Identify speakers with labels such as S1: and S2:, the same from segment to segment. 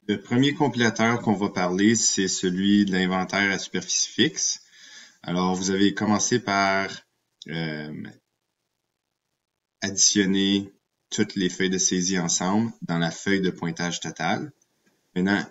S1: Le premier compilateur qu'on va parler, c'est celui de l'inventaire à superficie fixe. Alors, vous avez commencé par additionner toutes les feuilles de saisie ensemble dans la feuille de pointage total. Maintenant,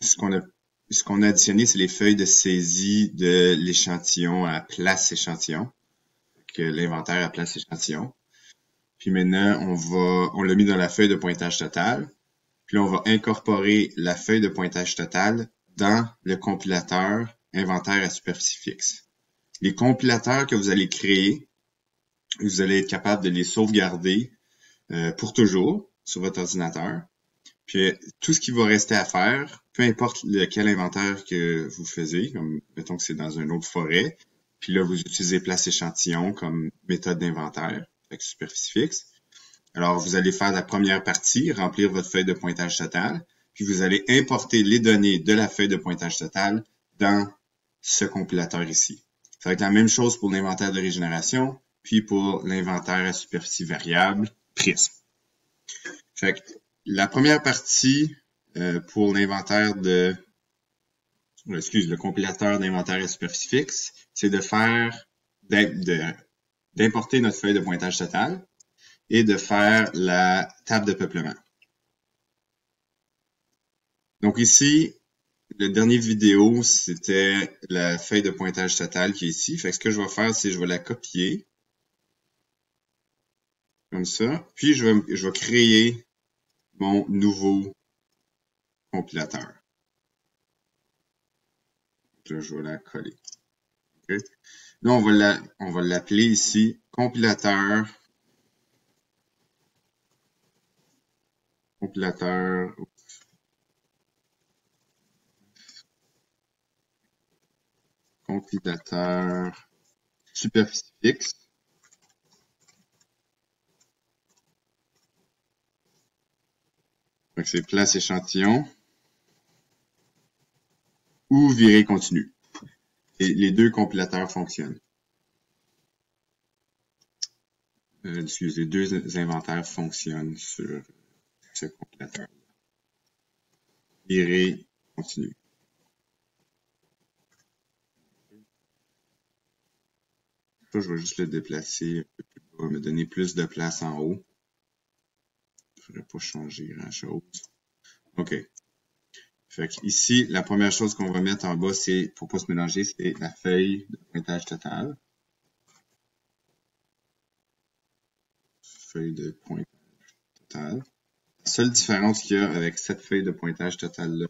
S1: ce qu'on a additionné, c'est les feuilles de saisie de l'échantillon à place échantillon, que l'inventaire à place échantillon. Puis maintenant, on l'a mis dans la feuille de pointage total. Puis là, on va incorporer la feuille de pointage total dans le compilateur inventaire à superficie fixe. Les compilateurs que vous allez créer, vous allez être capable de les sauvegarder pour toujours sur votre ordinateur. Puis tout ce qui va rester à faire, peu importe lequel inventaire que vous faisiez, comme mettons que c'est dans une autre forêt, puis là, vous utilisez place échantillon comme méthode d'inventaire avec superficie fixe. Alors, vous allez faire la première partie, remplir votre feuille de pointage total, puis vous allez importer les données de la feuille de pointage total dans ce compilateur ici. Ça va être la même chose pour l'inventaire de régénération, puis pour l'inventaire à superficie variable, prisme. Fait que la première partie pour l'inventaire le compilateur d'inventaire à superficie fixe, c'est de faire, d'importer notre feuille de pointage total et de faire la table de peuplement. Donc ici, le dernier vidéo, c'était la feuille de pointage total qui est ici. Fait que ce que je vais faire, c'est que je vais la copier. Comme ça. Puis je vais créer mon nouveau compilateur. Là, je vais la coller. Okay. Là, on va l'appeler ici compilateur superficie fixe. Donc, c'est place échantillon ou virée continue. Et les deux compilateurs fonctionnent. Les deux inventaires fonctionnent sur ce compilateur. Virée continue. Ça, je vais juste le déplacer un peu plus bas, me donner plus de place en haut. Je ne ferai pas changer grand-chose. OK. Fait que ici, la première chose qu'on va mettre en bas, c'est, pour pas se mélanger, c'est la feuille de pointage total. Feuille de pointage total. La seule différence qu'il y a avec cette feuille de pointage total-là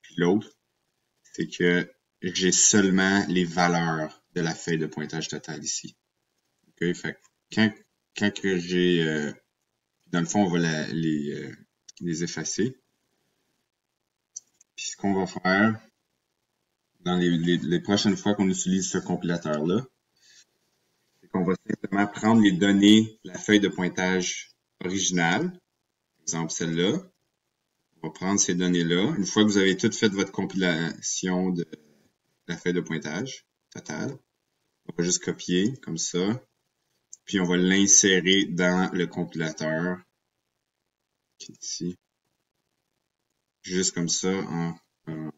S1: puis l'autre, c'est que j'ai seulement les valeurs de la feuille de pointage total ici. OK? Fait que quand que j'ai... dans le fond, on va les effacer. Puis ce qu'on va faire dans les prochaines fois qu'on utilise ce compilateur-là, c'est qu'on va simplement prendre les données de la feuille de pointage originale, par exemple celle-là. On va prendre ces données-là. Une fois que vous avez tout fait votre compilation de la feuille de pointage totale, on va juste copier comme ça. Puis on va l'insérer dans le compilateur qui est ici. Juste comme ça en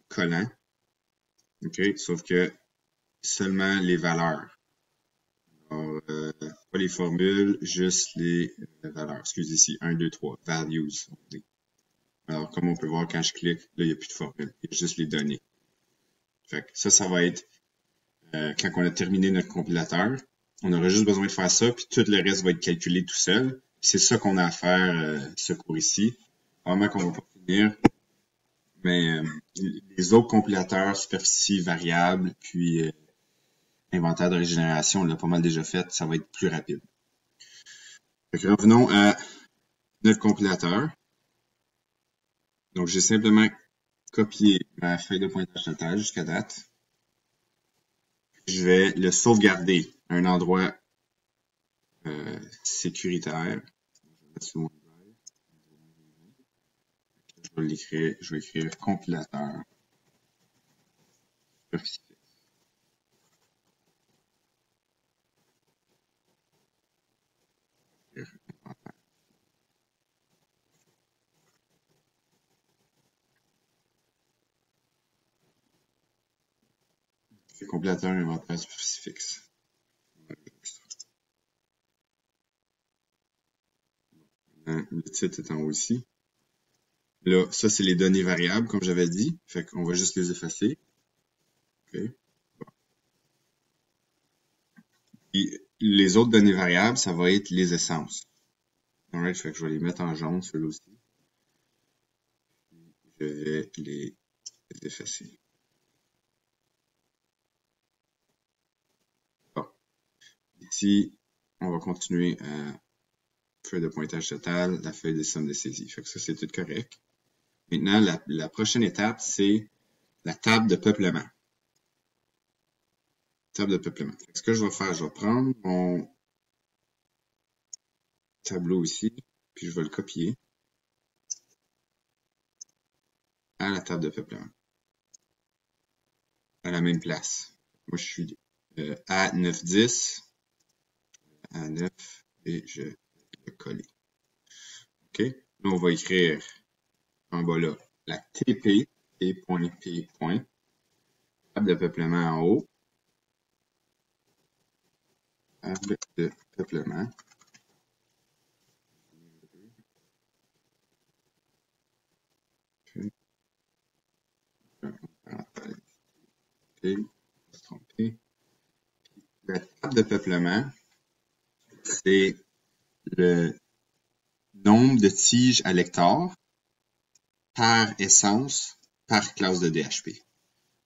S1: collant. OK? Sauf que seulement les valeurs. Alors, pas les formules, juste les valeurs. Excusez ici, 1, 2, 3, values. Alors, comme on peut voir quand je clique, là, il n'y a plus de formule. Il y a juste les données. Fait que ça va être quand on a terminé notre compilateur. On aura juste besoin de faire ça, puis tout le reste va être calculé tout seul. C'est ça qu'on a à faire ce cours ici. Vraiment qu'on va pas finir. Mais les autres compilateurs, superficie, variable, puis inventaire de régénération, on l'a pas mal déjà fait, ça va être plus rapide. Fait que revenons à notre compilateur. Donc, j'ai simplement copié ma feuille de pointage total jusqu'à date. Je vais le sauvegarder à un endroit sécuritaire. Je vais écrire compilateur. Compilateur inventaire superficie fixe. Le titre est en haut ici. Là, ça, c'est les données variables, comme j'avais dit. Fait qu'on va juste les effacer. OK. Bon. Et les autres données variables, ça va être les essences. Alright, fait que je vais les mettre en jaune, ceux-là aussi. Je vais les effacer. Bon. Ici, on va continuer à feuille de pointage total, la feuille de somme de saisie. Fait que ça, c'est tout correct. Maintenant, la prochaine étape, c'est la table de peuplement. Table de peuplement. Fait que ce que je vais faire, je vais prendre mon tableau ici, puis je vais le copier à la table de peuplement. À la même place. Moi, je suis à 910, à 9, et je vais le coller. OK? Là, on va écrire en bas là, la TP, T.P. Table de peuplement en haut. Table de peuplement. OK. Se tromper. La table de peuplement, c'est le nombre de tiges à l'hectare par essence par classe de DHP.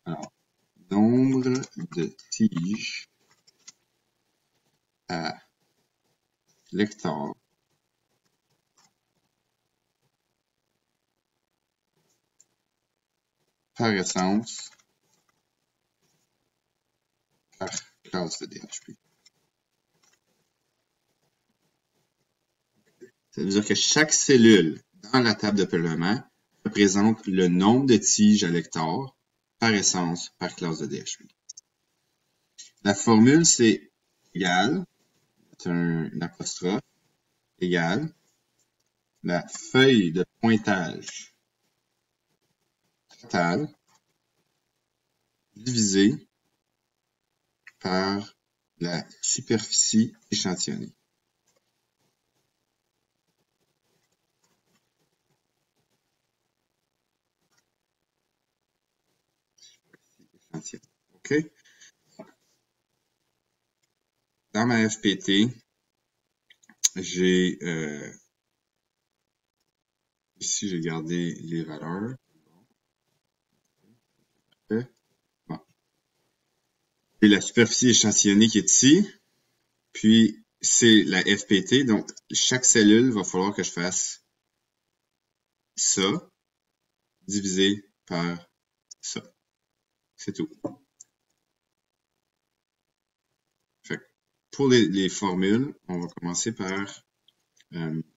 S1: Alors, nombre de tiges à l'hectare par essence par classe de DHP. Ça veut dire que chaque cellule dans la table de peuplement représente le nombre de tiges à l'hectare par essence par classe de DHP. La formule, c'est égal, c'est un apostrophe, égal, la feuille de pointage totale divisée par la superficie échantillonnée. OK? Dans ma FPT, j'ai ici j'ai gardé les valeurs. Bon. Et la superficie échantillonnée qui est ici, puis c'est la FPT, donc chaque cellule va falloir que je fasse ça divisé par ça. C'est tout. Fait que pour les formules, on va commencer par mettre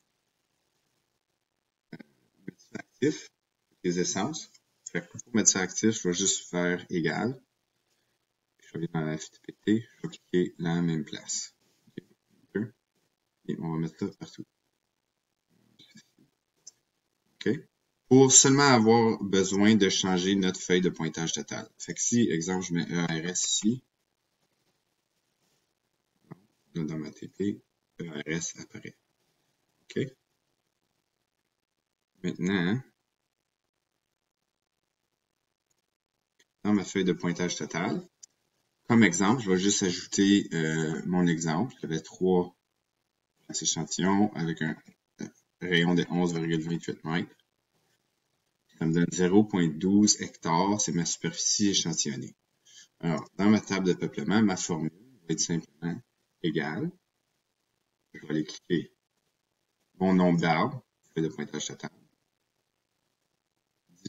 S1: ça actif, les essences. Fait que pour mettre ça actif, je vais juste faire égal. Je vais aller dans la FTPT, je vais cliquer la même place. Okay. Et on va mettre ça partout. OK? Pour seulement avoir besoin de changer notre feuille de pointage total. Fait que si, exemple, je mets ERS ici, là, dans ma TP, ERS apparaît. OK? Maintenant, dans ma feuille de pointage total, comme exemple, je vais juste ajouter mon exemple. J'avais 3 échantillons avec un rayon de 11,28 mètres. Ça me donne 0,12 hectares, c'est ma superficie échantillonnée. Alors, dans ma table de peuplement, ma formule va être simplement égale. Je vais aller cliquer mon nombre d'arbres, feuille de pointage total,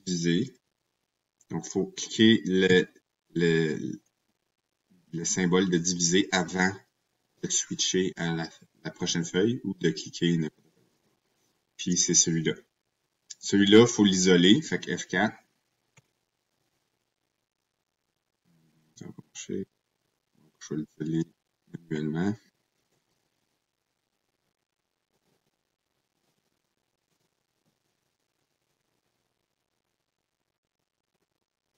S1: divisé. Donc, il faut cliquer le symbole de diviser avant de switcher à la prochaine feuille ou de cliquer n'importe quoi. Puis c'est celui-là. Celui-là, il faut l'isoler, fait que F4. Ça va marcher. Donc, je vais l'isoler manuellement.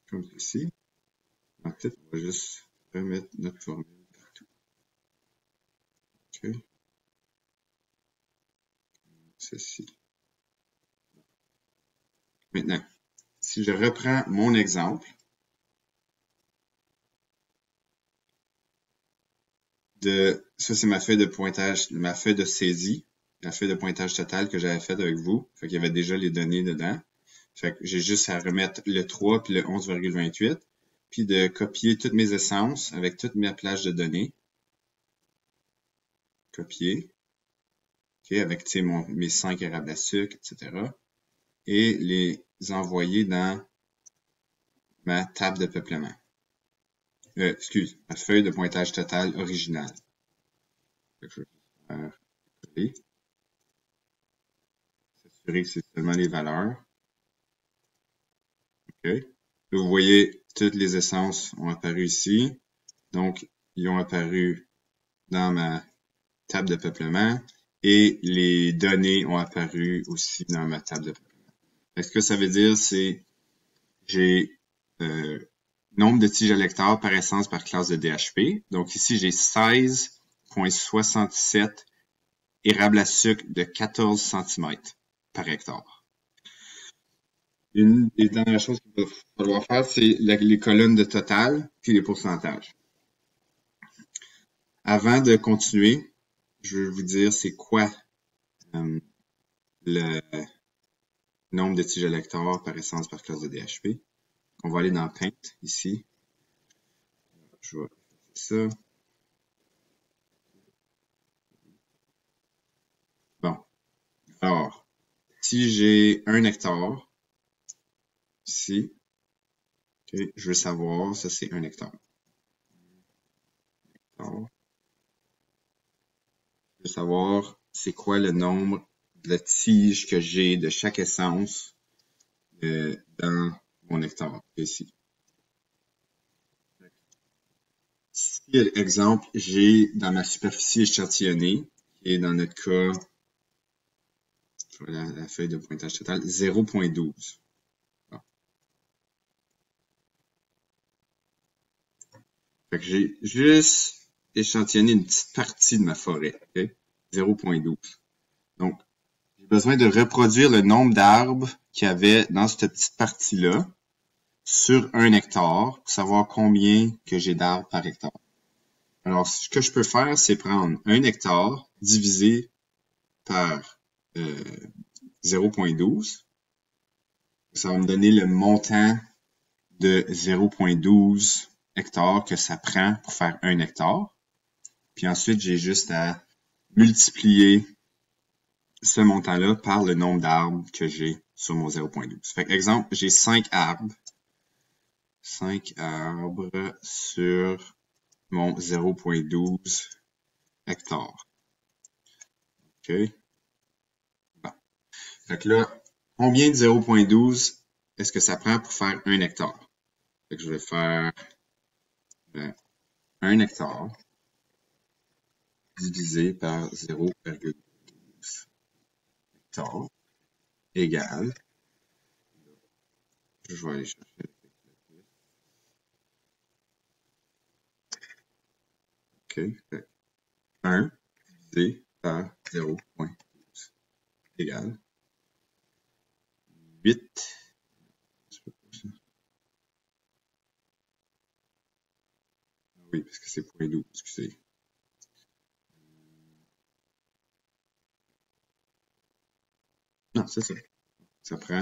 S1: Comme ceci. En fait, on va juste remettre notre formule partout. OK. Ceci. Maintenant, si je reprends mon exemple ça c'est ma feuille de pointage, ma feuille de saisie, la feuille de pointage totale que j'avais faite avec vous. Fait qu'il y avait déjà les données dedans. Fait que j'ai juste à remettre le 3 puis le 11,28, puis de copier toutes mes essences avec toute ma plage de données. Copier. OK, avec mes 5 érables à sucre, etc. Et les envoyer dans ma table de peuplement. Ma feuille de pointage total originale. Je vais faire coller. S'assurer que c'est seulement les valeurs. OK. Là, vous voyez, toutes les essences ont apparu ici. Donc, ils ont apparu dans ma table de peuplement et les données ont apparu aussi dans ma table de peuplement. Ce que ça veut dire, c'est j'ai nombre de tiges à lecteur par essence par classe de DHP. Donc ici, j'ai 16,67 érables à sucre de 14 cm par hectare. Une des dernières choses qu'il va falloir faire, c'est les colonnes de total puis les pourcentages. Avant de continuer, je veux vous dire c'est quoi le nombre de tiges à lecteur par essence par classe de DHP. On va aller dans Paint ici. Je vais faire ça. Bon. Alors, si j'ai 1 hectare, ici, okay, je veux savoir, ça c'est 1 hectare. Je veux savoir c'est quoi le nombre de tiges que j'ai de chaque essence dans mon hectare, ici. Si, exemple, j'ai dans ma superficie échantillonnée, et dans notre cas, voilà la feuille de pointage total, 0,12. Bon. Fait que j'ai juste échantillonné une petite partie de ma forêt, okay? 0,12. Donc, j'ai besoin de reproduire le nombre d'arbres qu'il y avait dans cette petite partie-là sur 1 hectare pour savoir combien que j'ai d'arbres par hectare. Alors, ce que je peux faire, c'est prendre 1 hectare divisé par 0,12. Ça va me donner le montant de 0,12 hectares que ça prend pour faire 1 hectare. Puis ensuite, j'ai juste à multiplier ce montant-là par le nombre d'arbres que j'ai sur mon 0,12. Fait que, exemple, j'ai 5 arbres. 5 arbres sur mon 0,12 hectares. OK? Bon. Fait que là, combien de 0,12 est-ce que ça prend pour faire 1 hectare? Fait que je vais faire 1 hectare divisé par 0,12 hectare égale, je vais aller chercher OK, fait 1 divisé par 0,12 égale 8. Oui, parce que c'est 0,12, excusez. Non, c'est ça. Ça prend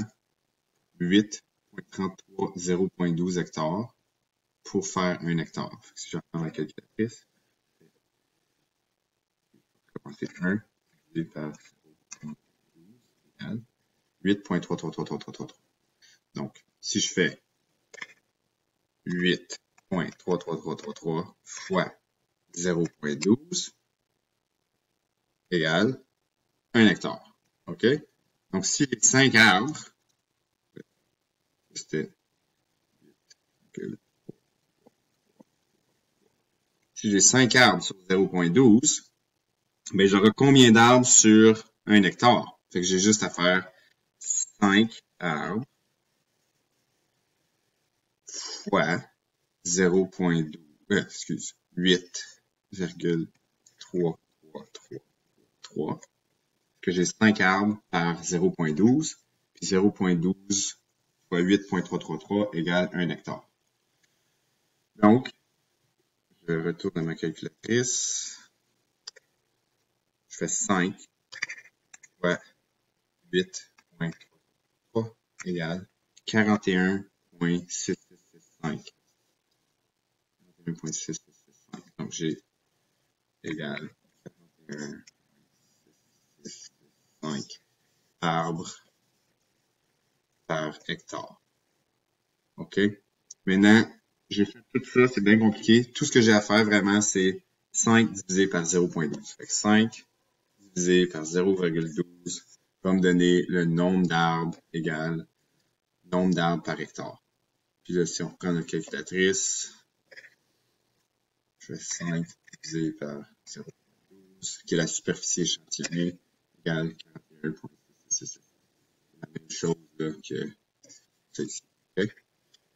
S1: 8,33 0,12 hectares pour faire 1 hectare. Si je reprends ma calculatrice, je vais commencer 1 divisé par 0,12 égale 8,333333. Donc, si je fais 8,33333 fois 0,12 égale 1 hectare. OK? Donc, si j'ai 5 arbres, c'était si j'ai 5 arbres sur 0,12, ben j'aurai combien d'arbres sur 1 hectare? Fait que j'ai juste à faire 5 arbres fois 0,12 excuse, 8,333. Que j'ai 5 arbres par 0,12, puis 0,12 fois 8,333 égale 1 hectare. Donc, je retourne à ma calculatrice. Je fais 5 fois 8,333 égale 41,6665. 41,6665. Donc, j'ai égal 41,6665 arbres par hectare. OK? Maintenant, j'ai fait tout ça, c'est bien compliqué. Tout ce que j'ai à faire vraiment, c'est 5 divisé par 0,12. Fait que 5 divisé par 0,12 va me donner le nombre d'arbres égal nombre d'arbres par hectare. Puis là, si on reprend notre calculatrice, je fais 5 divisé par 0,12, qui est la superficie échantillonnée, égale 41,66. C'est la même chose là, que ça ici. Okay?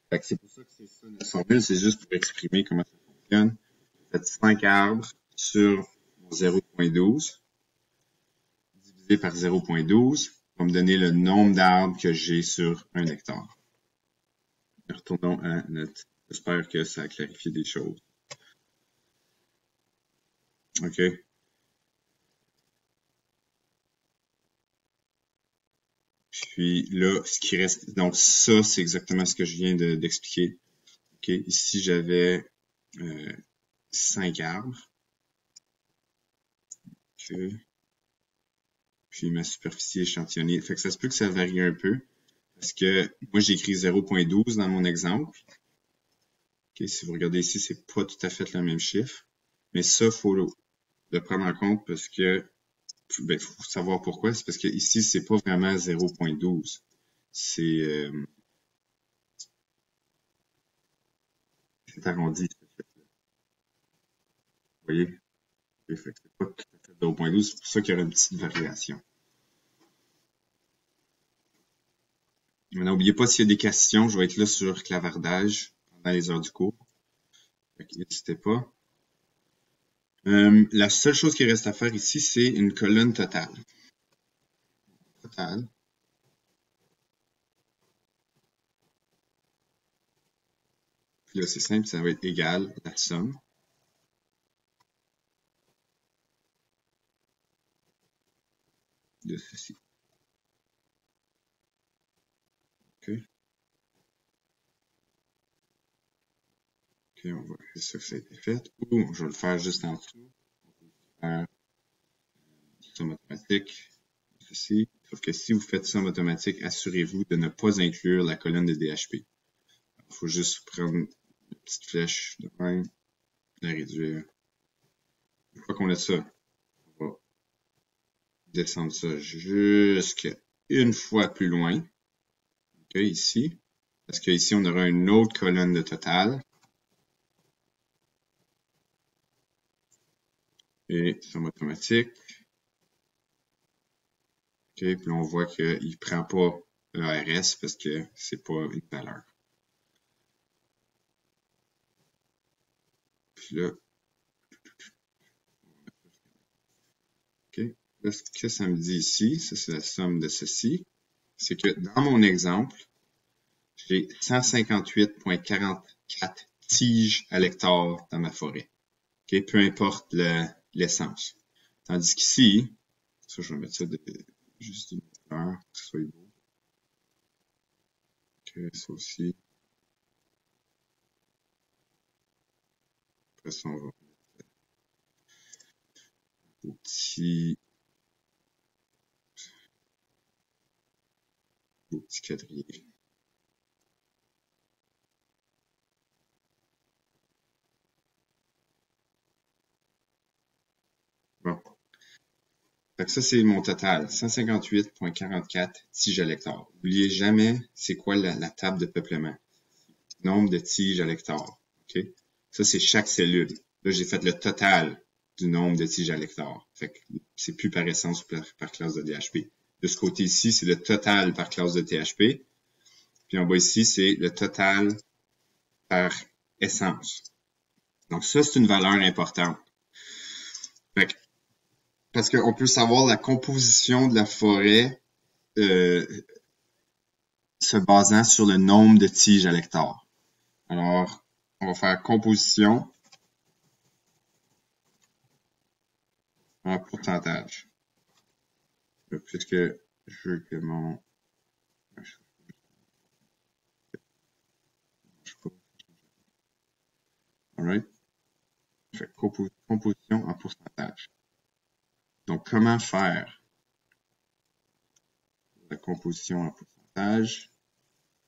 S1: Fait que c'est pour ça que c'est ça, notre formule, c'est juste pour exprimer comment ça fonctionne. J'ai fait 5 arbres sur mon 0,12 divisé par 0,12 va me donner le nombre d'arbres que j'ai sur 1 hectare. Retournons à notre... J'espère que ça a clarifié des choses. OK. Puis là, ce qui reste... Donc ça, c'est exactement ce que je viens d'expliquer. OK. Ici, j'avais 5 arbres. OK. Puis ma superficie échantillonnée. Fait que ça se peut que ça varie un peu. Parce que moi, j'ai écrit 0,12 dans mon exemple. Okay, si vous regardez ici, c'est pas tout à fait le même chiffre. Mais ça, il faut le prendre en compte parce que, ben, faut savoir pourquoi. C'est parce que ici, c'est pas vraiment 0,12. C'est arrondi. Vous voyez? Okay, fait que c'est pas tout à fait 0,12. C'est pour ça qu'il y aura une petite variation. Maintenant, n'oubliez pas s'il y a des questions, je vais être là sur clavardage pendant les heures du cours. N'hésitez pas. La seule chose qui reste à faire ici, c'est une colonne totale. Totale. Puis là, c'est simple, ça va être égal à la somme de ceci. OK. OK, on va ça que ça a été fait. Ou je vais le faire juste en dessous. On peut faire somme automatique. Ceci. Sauf que si vous faites somme automatique, assurez-vous de ne pas inclure la colonne de DHP. Il faut juste prendre une petite flèche de même, la réduire. Une fois qu'on a ça, on va descendre ça jusqu'à une fois plus loin. OK, ici. Parce qu'ici, on aura une autre colonne de total. Et somme automatique. OK, puis là, on voit qu'il ne prend pas l'ARS parce que c'est pas une valeur. Puis là, OK, là, ce que ça me dit ici, ça c'est la somme de ceci, c'est que dans mon exemple, j'ai 158,44 tiges à l'hectare dans ma forêt. OK, peu importe l'essence. Tandis qu'ici, ça je vais mettre ça juste une couleur, que ce soit beau. OK, ça aussi. Après ça, on va mettre au petit quadrillé. Bon. Fait que ça, c'est mon total. 158,44 tiges à l'hectare. N'oubliez jamais, c'est quoi la table de peuplement. Nombre de tiges à l'hectare. OK? Ça, c'est chaque cellule. Là, j'ai fait le total du nombre de tiges à l'hectare. Fait que c'est plus par essence ou par classe de DHP. De ce côté-ci, c'est le total par classe de THP. Puis en bas ici, c'est le total par essence. Donc ça, c'est une valeur importante. Fait que, parce qu'on peut savoir la composition de la forêt se basant sur le nombre de tiges à l'hectare. Alors, on va faire composition en pourcentage. Puisque je veux que mon... Alright. Fait composition en pourcentage. Donc, comment faire la composition en pourcentage?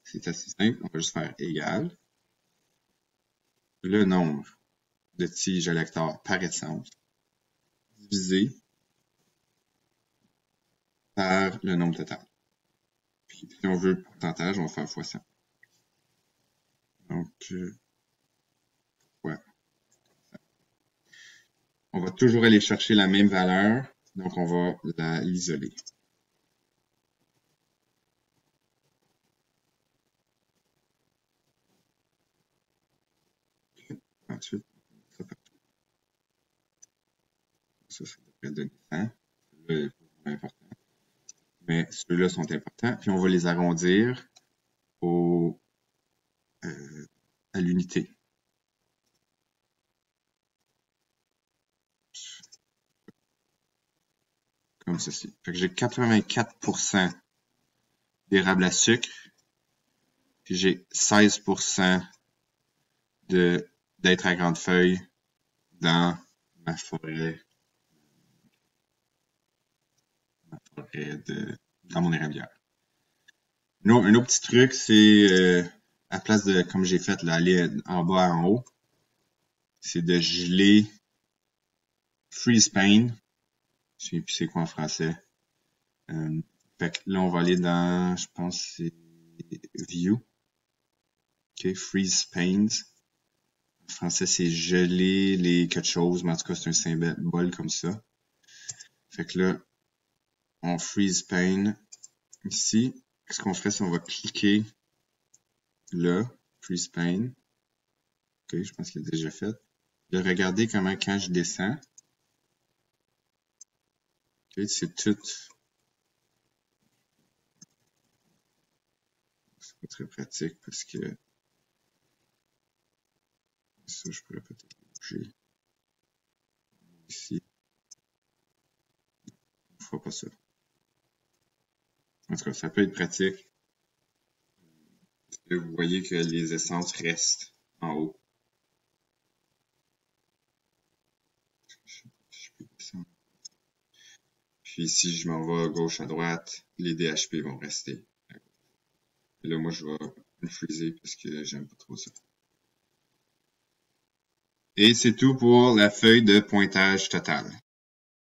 S1: C'est assez simple. On va juste faire égal le nombre de tiges à l'hectare par essence divisé par le nombre total. Puis, si on veut le pourcentage, on va faire x 100. Donc, ouais. On va toujours aller chercher la même valeur, donc on va l'isoler. Ensuite, ça devrait donner 100. C'est pas important. Mais ceux-là sont importants. Puis on va les arrondir à l'unité. Comme ceci. Fait que j'ai 84% d'érable à sucre. Puis j'ai 16% d'être à grande feuille dans ma forêt. Dans mon érablière. Un autre petit truc, c'est à place de, comme j'ai fait, là, aller en bas à en haut, c'est de geler freeze pane. Je sais plus c'est quoi en français. Fait que là, on va aller dans, je pense, c'est View. OK, freeze panes. En français, c'est geler les quelque chose, mais en tout cas, c'est un symbole comme ça. Fait que là, on freeze pane ici. Ce qu'on ferait, c'est qu'on va cliquer là, freeze pane. OK, je pense qu'il est déjà fait. Là, regardez comment quand je descends, OK, c'est tout. C'est pas très pratique parce que ça, je pourrais peut-être bouger ici. On fera pas ça. En tout cas, ça peut être pratique. Parce que vous voyez que les essences restent en haut. Puis si je m'en vais à gauche, à droite, les DHP vont rester. Et là, moi, je vais le freezer parce que j'aime pas trop ça. Et c'est tout pour la feuille de pointage total.